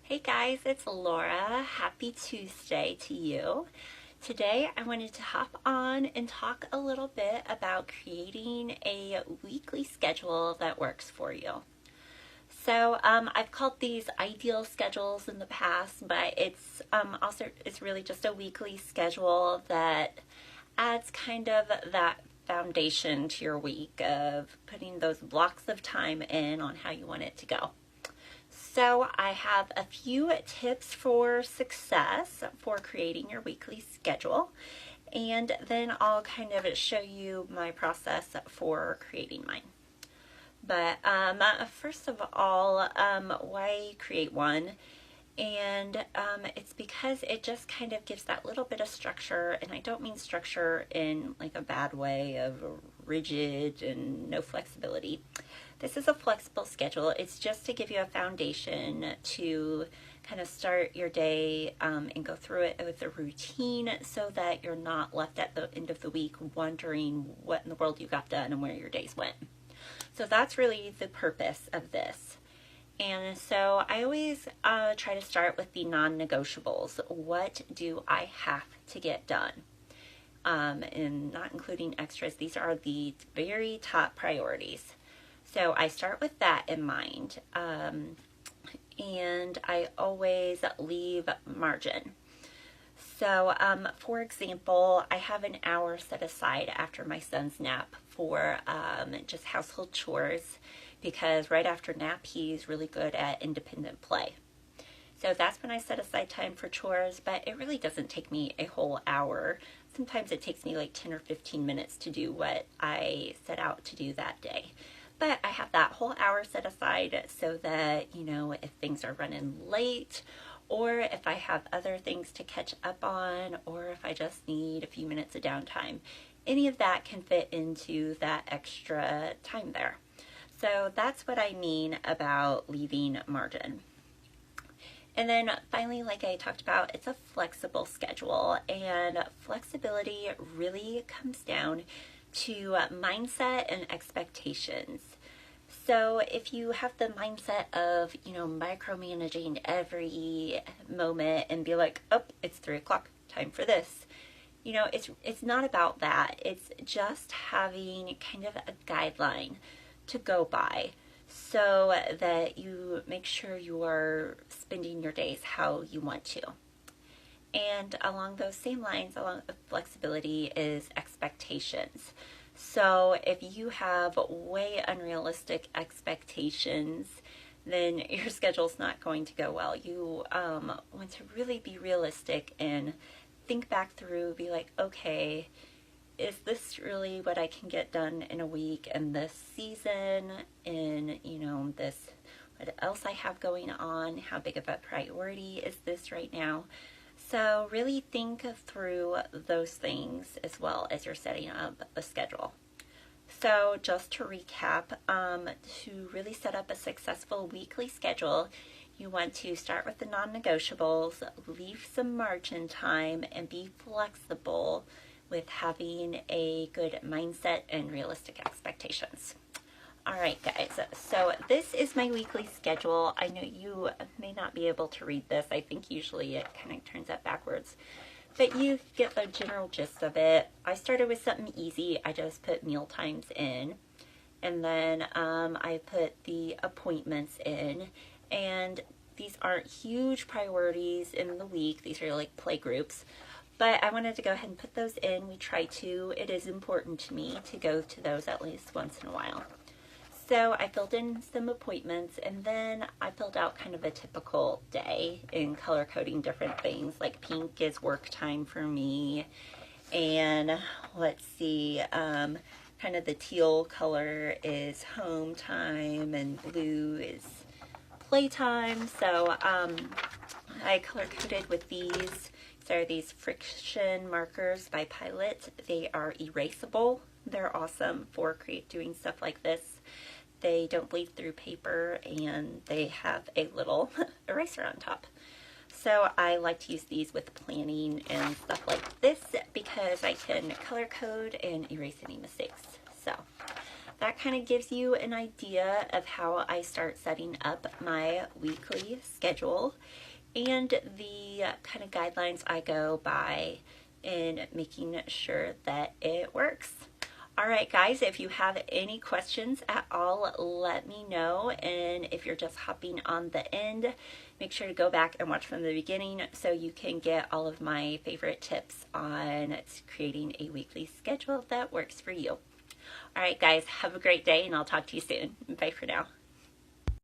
Hey guys, it's Laura. Happy Tuesday to you. Today I wanted to hop on and talk a little bit about creating a weekly schedule that works for you. I've called these ideal schedules in the past, but it's really just a weekly schedule that adds kind of that foundation to your week of putting those blocks of time in on how you want it to go. So I have a few tips for success for creating your weekly schedule, and then I'll kind of show you my process for creating mine. But first of all, why create one? And it's because it just kind of gives that little bit of structure, and I don't mean structure in like a bad way of rigid and no flexibility. This is a flexible schedule. It's just to give you a foundation to kind of start your day and go through it with a routine so that you're not left at the end of the week wondering what in the world you got done and where your days went. So that's really the purpose of this. And so I always try to start with the non-negotiables. What do I have to get done? And not including extras. These are the very top priorities. So I start with that in mind. And I always leave margin. So, for example, I have an hour set aside after my son's nap for just household chores because right after nap, he's really good at independent play. So that's when I set aside time for chores, but it really doesn't take me a whole hour. Sometimes it takes me like 10 or 15 minutes to do what I set out to do that day. But I have that whole hour set aside so that, if things are running late or if I have other things to catch up on or if I just need a few minutes of downtime, any of that can fit into that extra time there. So that's what I mean about leaving margin. And then finally, like I talked about, it's a flexible schedule, and flexibility really comes down to mindset and expectations. So if you have the mindset of, micromanaging every moment and be like, oh, it's 3:00, time for this. It's not about that. It's just having kind of a guideline to go by so that you make sure you are spending your days how you want to. And along those same lines, along with flexibility, is expectations. So if you have way unrealistic expectations, then your schedule's not going to go well. You want to really be realistic and think back through, be like, okay, is this really what I can get done in a week and this season, in this, what else I have going on, how big of a priority is this right now? So really think through those things as well as you're setting up a schedule. So just to recap, to really set up a successful weekly schedule, you want to start with the non-negotiables, leave some margin time, and be flexible with having a good mindset and realistic expectations. All right, guys, so this is my weekly schedule. I know you may not be able to read this. I think usually it kind of turns up backwards, but you get the general gist of it. I started with something easy. I just put meal times in, and then I put the appointments in, and these aren't huge priorities in the week. These are like play groups. But I wanted to go ahead and put those in. We try to. It is important to me to go to those at least once in a while. So I filled in some appointments, and then I filled out kind of a typical day in color coding different things. Like pink is work time for me, and let's see, kind of the teal color is home time, and blue is playtime. So I color coded with these. So these friction markers by Pilot. They are erasable. They're awesome for doing stuff like this. They don't bleed through paper, and they have a little eraser on top. So I like to use these with planning and stuff like this because I can color code and erase any mistakes. So that kind of gives you an idea of how I start setting up my weekly schedule and the kind of guidelines I go by in making sure that it works. All right, guys, if you have any questions at all, let me know. And if you're just hopping on the end, make sure to go back and watch from the beginning so you can get all of my favorite tips on creating a weekly schedule that works for you. All right, guys, have a great day, and I'll talk to you soon. Bye for now.